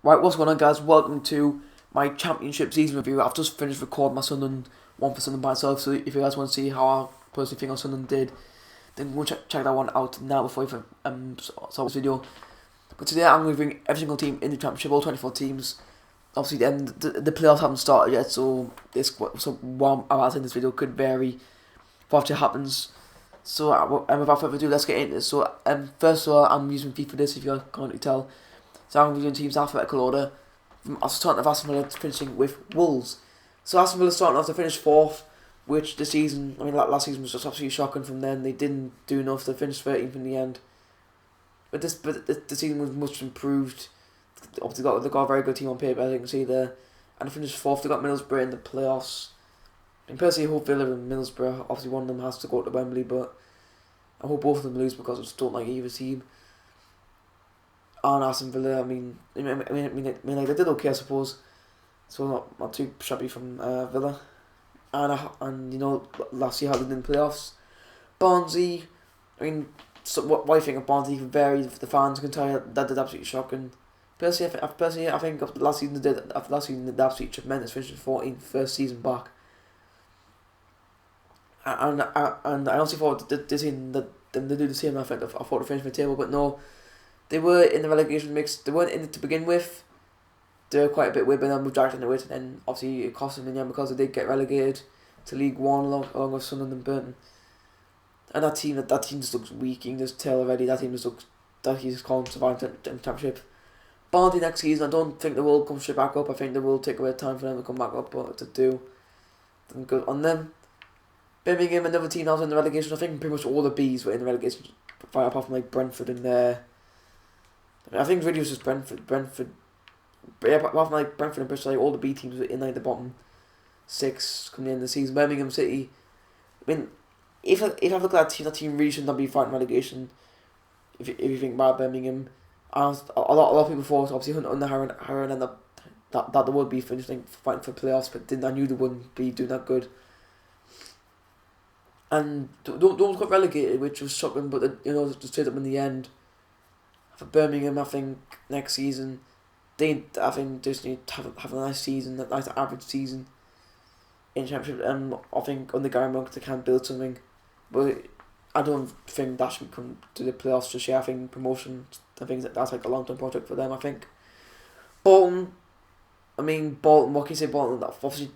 Right, what's going on, guys? Welcome to my championship season review. I've just finished recording my Sunderland one for Sunderland by itself, so if you guys want to see how I personally think on Sunderland did, then go check that one out now before you start this video. But today I'm going to bring every single team in the championship, all 24 teams. Obviously, then the playoffs haven't started yet, so what I'm asking this video could vary for after it happens. So without further ado, let's get into this. So first of all, I'm using FIFA for this, if you can't tell. So I'm going to do teams alphabetical order. From starting off Aston Villa finishing with Wolves. So Aston Villa starting off to finish fourth, which the season, last season was just absolutely shocking from them. They didn't do enough to finish 13th in the end. But the season was much improved. Obviously they got a very good team on paper, as you can see there. And they finished fourth. They got Middlesbrough in the playoffs. And personally, I hope Villa and Middlesbrough, obviously one of them has to go to Wembley, but I hope both of them lose because I just don't like either team. And Aston Villa, I mean, they did okay, I suppose. So not too shabby from Villa. And you know, last year how they did in the playoffs. Barnsley, I mean, so what do you think of Barnsley? Can vary. The fans can tell you that did absolutely shocking. Personally, I think after last season they did absolutely tremendous, finishing 14th, first season back. And I honestly thought they do the same. I thought they finished the table, but no. They were in the relegation mix. They weren't in it to begin with. They were quite a bit weird, but then we dragged into it, and then obviously it cost them in the end because they did get relegated to League One along with Sunderland and Burton. And that team just looks weak. You can just tell already that team just looks that he's calling to survive in the championship. Barnsley next season, I don't think they will come straight back up. I think they will take a bit of time for them to come back up, but to do, then good on them. Birmingham, another team that was in the relegation. I think pretty much all the Bs were in the relegation, apart from like Brentford and I think really it was just Brentford. But yeah, apart from like Brentford and Bristol, like all the B teams were in like the bottom 6 coming in the season. Birmingham City, I mean, if I look at that team really should not be fighting relegation. If you think about Birmingham, a lot of people thought obviously under Harron and that they would be finishing fighting for playoffs, but I knew they wouldn't be doing that good. And don't got relegated, which was shocking, but just straight up in the end. For Birmingham, I think next season, they just need to have a nice season, a nice average season in Championship. I think under Gary Monk they can build something, but I don't think that should come to the playoffs just yet. I think promotion, I think that's like a long term project for them. I think Bolton, what can you say? Bolton, obviously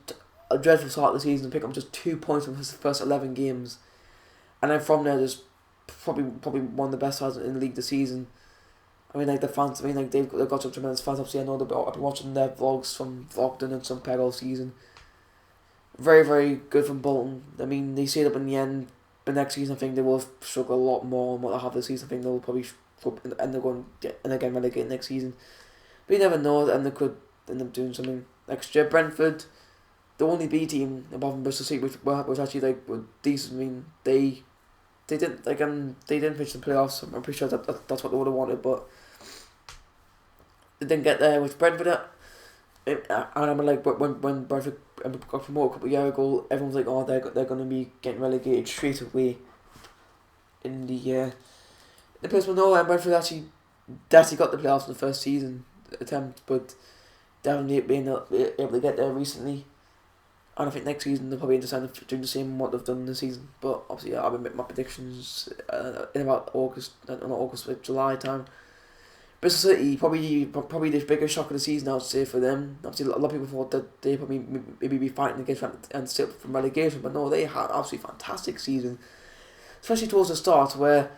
a dreadful start of the season, pick up just 2 points from his first 11 games, and then from there just probably one of the best sides in the league this season. I mean, like the fans. I mean, like they've got some tremendous fans. Obviously, I know I've been watching their vlogs from Vlogden and some Peg all season. Very, very good from Bolton. I mean, they stayed up in the end. But next season, I think they will struggle a lot more than what they have this season. I think they'll probably end up going and again relegated next season. But you never know, and they could end up doing something next year. Brentford, the only B team above Bristol City, which actually like were decent. I mean, they didn't finish the playoffs. I'm pretty sure that's what they would have wanted, but they didn't get there with Brentford. And I remember like when Brentford got promoted a couple of years ago, everyone was like, oh, they're going to be getting relegated straight away in the place. Well, no, Brentford actually got the playoffs in the first season attempt, but they haven't been able to get there recently. And I think next season they'll probably decide to do the same what they've done this season. But obviously, I'll be making my predictions in about July time. Bristol City, probably the biggest shock of the season, I would say, for them. Obviously, a lot of people thought that they probably maybe be fighting against and still from relegation, but no, they had an absolutely fantastic season, especially towards the start, where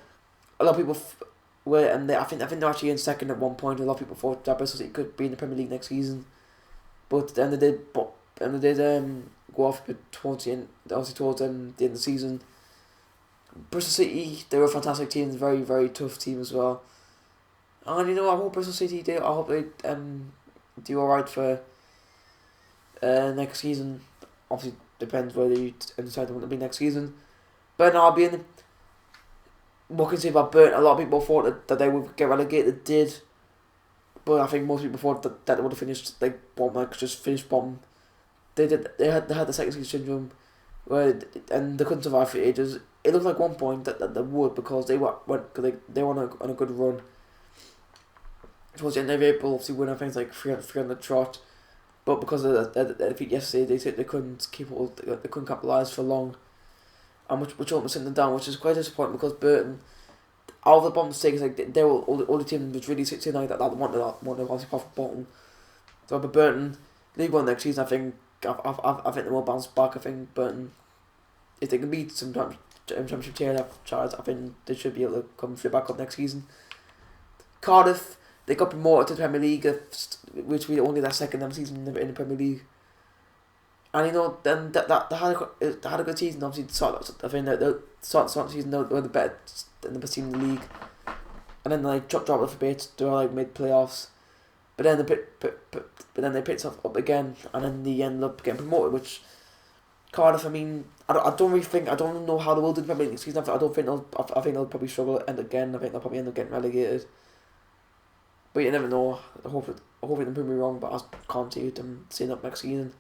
a lot of people were, and I think they're actually in second at one point. A lot of people thought that Bristol City could be in the Premier League next season, but then they did. Go off towards the end. Obviously, towards the end of the season, Bristol City, they were a fantastic team, a very, very tough team as well. And I hope Bristol City do. I hope they do alright for next season. Obviously, depends whether you decide to want to be next season. But Albion, what can you say about Burton? A lot of people thought that they would get relegated. They did, but I think most people thought that they would have finished like bottom, like just finished bottom. They did. They had the second season syndrome, and they couldn't survive for ages. It looked like one point that they would because they were on a good run. towards the end of April, obviously winning things like 3 on the trot. But because of the defeat yesterday, they couldn't they couldn't capitalise for long, and which almost sent them down, which is quite disappointing because Burton, out of the bottom stakes, like they were all the team was really sitting like that wanted obviously apart from Bolton. So but Burton, League One next season, I think they will bounce back. I think Burton, if they can beat some championship tier charts, I think they should be able to come straight back up next season. Cardiff, they got promoted to the Premier League, which we only their second season in the Premier League. And then they had a good season. Obviously, I think that the start of the season they were the best team in the league. And then they dropped off a bit. They were like mid playoffs, but then they picked up again, and then they ended up getting promoted. Which Cardiff, I mean, I don't know how they will do the Premier League season. I think they'll probably struggle and again. I think they'll probably end up getting relegated. But you never know. I hope they can prove me wrong, but I can't see them staying up next season.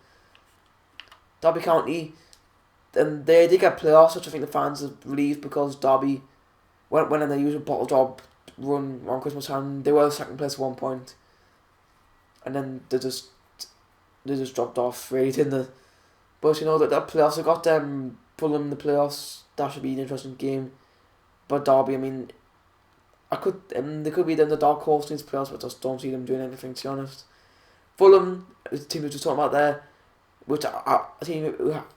Derby County, and they did get playoffs, which I think the fans are relieved because Derby went in their usual bottle job run around Christmas time. They were second place at one point, and then they just dropped off really, didn't they? But that playoffs, they got Fulham in the playoffs. That should be an interesting game. But Derby, I mean, they could be then the dark horse in these playoffs, but I just don't see them doing anything, to be honest. Fulham, the team we were just talking about there, which a team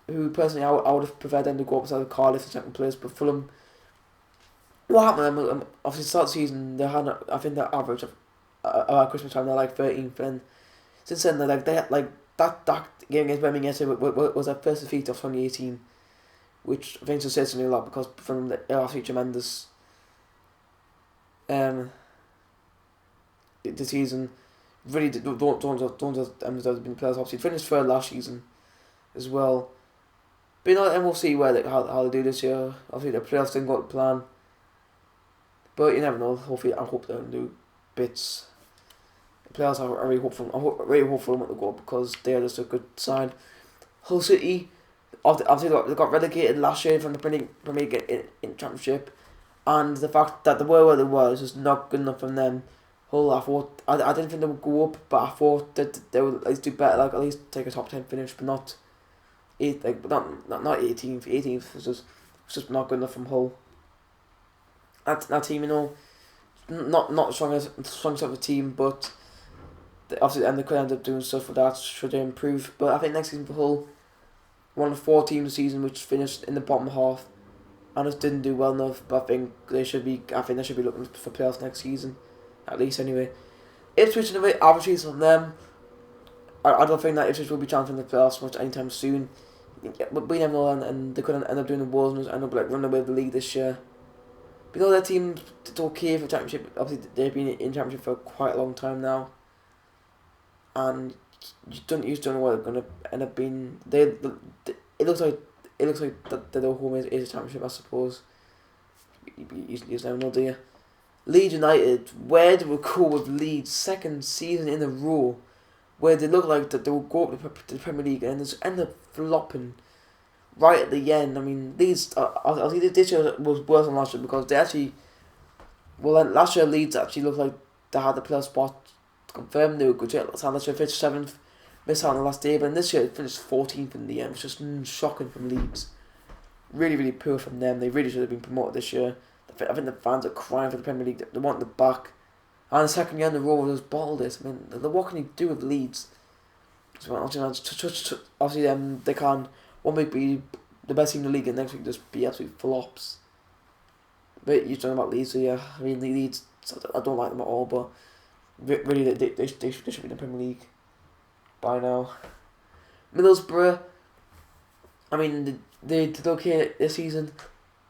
who personally I would have preferred them to go up beside Cardiff in second place, but Fulham, what happened to them? Obviously, start of the season, they had, I think, their average of around Christmas time, they're like 13th, and since then, they had like that game against Birmingham yesterday was their first defeat of 2018, which I think says something a lot because from the absolutely tremendous the season. Really don't deserve to be in the playoffs. Obviously finished third last season as well. But and we'll see how they do this year. Obviously the playoffs didn't go to plan. But you never know. Hopefully I hope they'll do bits. The playoffs are really hopeful. I'm really hopeful they want to go because they are just a good side. Hull City, obviously they got relegated last year from the Premier League in Championship, and the fact that they were where they were is just not good enough from them. Hull, I didn't think they would go up, but I thought that they would at least do better, like at least take a top 10 finish, but not 18th. 18th was just not good enough from Hull. That team, not the strongest of the team, but obviously, and they could end up doing stuff with that should they improve. But I think next season for Hull, one of the 4 teams this season which finished in the bottom half, and just didn't do well enough. But I think they should be looking for playoffs next season, at least anyway. Ipswich in a bit average season from them. I don't think that Ipswich will be chancing the playoffs much anytime soon. But we never know, and they could end up doing the Wolves and end up like running away with the league this year. But their team did okay for Championship. Obviously, they've been in Championship for quite a long time now, and you don't know what they're gonna end up being. It looks like that their home is a Championship, I suppose. You never know, do you? Leeds United, where do we go with Leeds? Second season in a row, where they look like that they will go up to the Premier League and just end up flopping right at the end. I mean, Leeds, I think this year was worse than last year because they actually, last year Leeds actually looked like they had the playoff spot confirmed. They were good. Last year finished 7th, missed out on the last day, but this year it finished 14th in the end. It's just shocking from Leeds. Really, really poor from them. They really should have been promoted this year. I think the fans are crying for the Premier League. They want them back. And the second year in the row was bottled it. I mean, what can you do with Leeds? So obviously, they can one week be the best team in the league and next week just be absolute flops. But you're talking about Leeds, so yeah. I mean, Leeds, I don't like them at all, but really, they should be in the Premier League by now. Middlesbrough, I mean, they did okay this season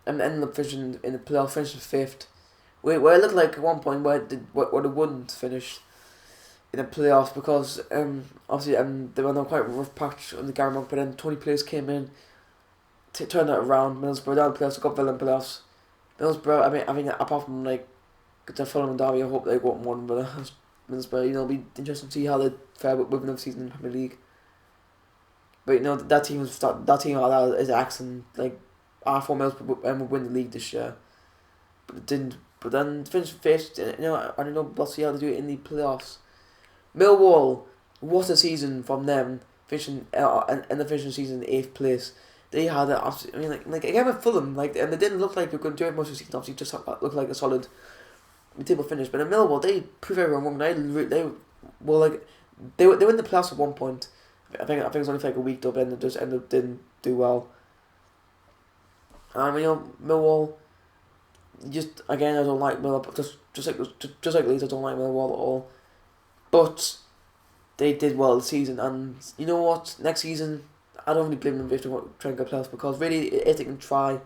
and ended up finishing in the playoff, finishing 5th. Where it looked like at one point where they wouldn't finish in the playoffs because obviously they were on quite a rough patch on the Gary Monk, but then 20 players came in to turn that around. Middlesbrough down the playoffs, got Villa in playoffs. Middlesbrough, I mean apart from like the Fulham and Derby, I hope they go up one, but Middlesbrough, it'll be interesting to see how they fare with another season in the Premier League. But that team is excellent. Like I thought Middlesbrough would win the league this year, but it didn't But then finished fifth. You know, I don't know. We'll see how they do it in the playoffs. Millwall, what a season from them, finishing in the finishing season in 8th place. They had an absolute, I mean, like again with Fulham, like, and they didn't look like they were going to do it most of the season. Obviously, just looked like a solid table finish. But in Millwall, they proved everyone wrong. They were like they were in the playoffs at one point. I think it was only for like a week though, but then they just ended up didn't do well. You know, Millwall. Just again, I don't like Millwall. Just like Leeds, I don't like Millwall at all. But they did well this season, and you know what? Next season, I don't really blame them if they want to try and get playoffs, because really, if they can try,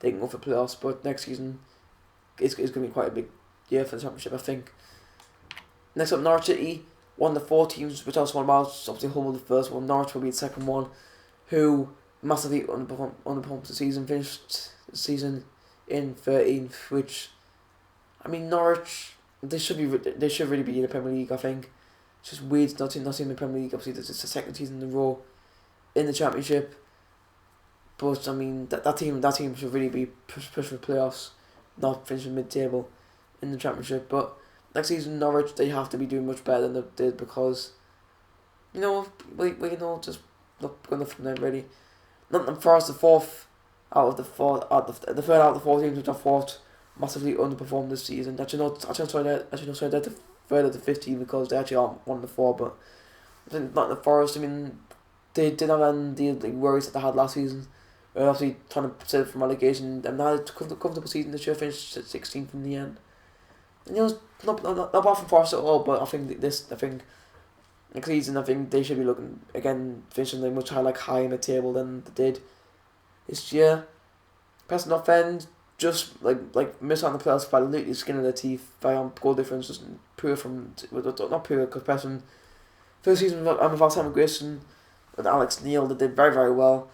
they can go for playoffs. But next season, it's going to be quite a big year for the championship, I think. Next up, Norwich City, one of the 4 teams which I was one about. Obviously, Hull was the first one. Norwich will be the second one, who massively underperformed the season. Finished the season in 13th, which, I mean, Norwich, they should really be in the Premier League. I think it's just weird not in the Premier League. Obviously, it's the second season in a row in the Championship, but I mean that team should really be push for playoffs, not finishing mid-table in the Championship. But next season, Norwich, they have to be doing much better than they did, because you know we just not good enough from them really. Nottingham Forest, the third out of the 4 teams which I thought massively underperformed this season. They're the third of the 15, because they actually aren't one of the 4. But I think Nottingham Forest, I mean, they did not end the worries that they had last season. They're obviously trying to save from relegation, and now it's a comfortable season this year, finished 16th in the end. And you know, not bad from Forest at all, but I think next season, I think they should be looking again, finishing like much higher in the table than they did this year. Preston North End just missed out on the playoffs by literally skin of their teeth. By goal difference, just poor from not poor, because Preston first season without Simon Grayson and Alex Neil, they did very, very well.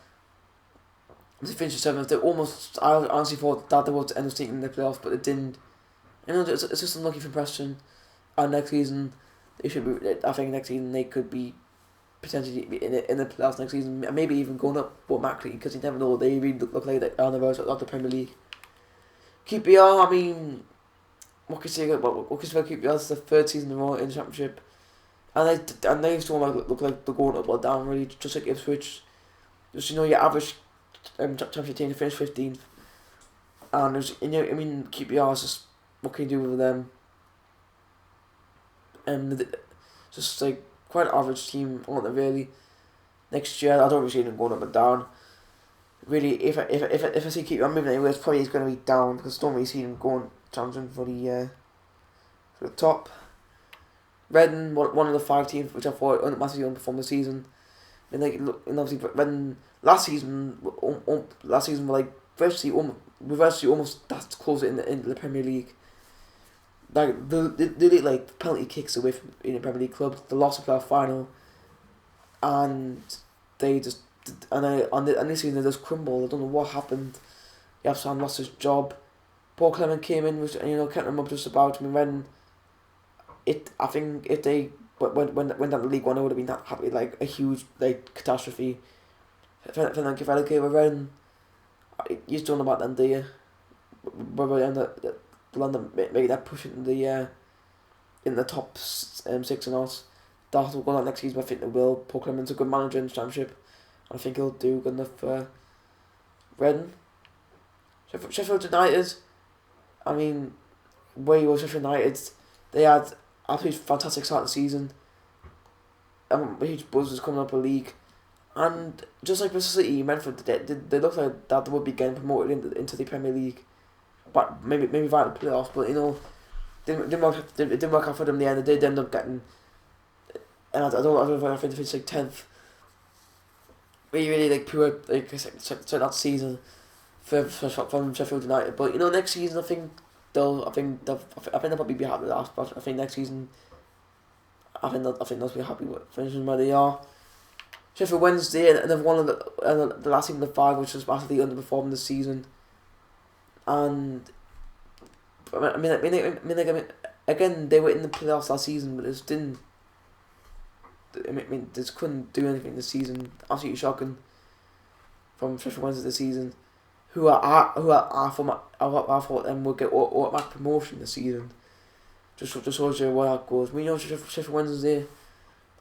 They finished 7th. They almost, I honestly thought that they would end up sneaking in the playoffs, but it didn't. You know, it's just unlucky for Preston. And next season, they should be. I think next season they could be potentially in the playoffs next season, maybe even going up automatically, because you never know. They really look like they're on the verge of the Premier League. QPR, I mean, what can you say about QPR? It's the 3rd season in a row in the Championship, and they still look like they're going up or down really, just like Ipswich. Just, you know, your average Championship team to finish 15th, and there's, you know, I mean, QPR is just, what can you do with them? And just like quite an average team, aren't they really? Next year, I don't really see them going up and down. Really, if I see QPR moving anywhere, it's probably going to be down, because I don't really see them going challenging for the top. Reading, one of the 5 teams which I thought massively underperformed this season. I mean, like, look, and obviously Reading last season were like virtually almost that close in the Premier League. Like they like penalty kicks away from in the Premier League club. They lost the playoff final, and they just and this season they just crumbled. I don't know what happened. Yapsan lost his job. Paul Clement came in, which, you know, kept them up just about. I mean, I think if they when that League One, it would have been that happy, like a huge catastrophe. If they get relegated with Reading, you don't know about them, do you? London make that push in the top 6 and all. That will go on next season. I think they will. Paul Clement's a good manager in the Championship, and I think he'll do good enough for Reading. Sheffield United, I mean, where you were Sheffield United, they had absolutely fantastic start of the season. A huge buzz was coming up a league, and just like Bristol City, Brentford, they looked like that they would be getting promoted into the Premier League, but maybe via the playoffs. But you know, it didn't work out for them in the end. They did end up getting, and I don't know if they finished like 10th. Really like poor that season from Sheffield United. But you know, next season I think they'll probably be happy with that. But I think next season, I think they'll be happy with finishing where they are. Sheffield Wednesday, and they've won the last team of the 5, which was massively underperformed this season. And I mean, again, they were in the playoffs last season, but they just didn't. They just couldn't do anything this season. Absolutely shocking from Sheffield Wednesday this season. who I thought them would get automatic promotion this season. Just shows you where that goes. We know Sheffield Wednesday,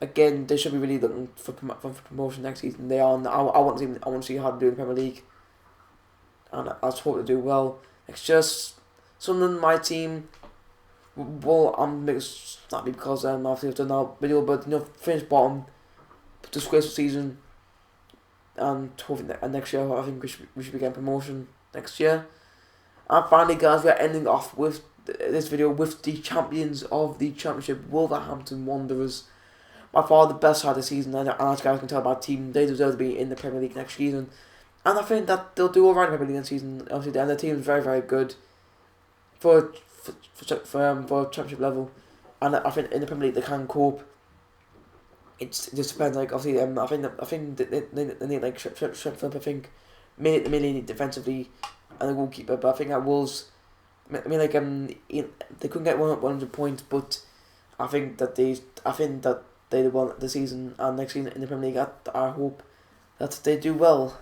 again, they should be really looking for promotion next season. They are. I want to see how they do in the Premier League, and I just hope they do well. It's just Sunderland, my team. Well, I'm happy because obviously I've done that video, but finished bottom, disgraceful season, and hopefully next year I think we should be getting promotion next year. And finally, guys, we are ending off with this video with the champions of the Championship, Wolverhampton Wanderers. By far the best side of the season, and as you guys can tell by team, they deserve to be in the Premier League next season. And I think that they'll do alright in the Premier League next season. Obviously, their team is very, very good for Championship level, and I think in the Premier League they can cope. It just depends. Like obviously, I think they need like Sheffield. I think mainly need defensively and the goalkeeper. But I think that Wolves. I mean, like they couldn't get 100 points, but I think that they won the season and next season in the Premier League. I hope that they do well.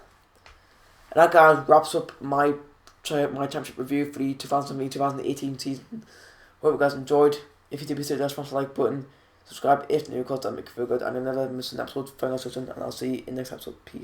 And that, guys, wraps up my championship review for the 2017-2018 season. Hope you guys enjoyed. If you did, please smash the like button, subscribe if new, because that makes you feel good, and you'll never miss an episode. Thanks for watching, and I'll see you in the next episode. Peace.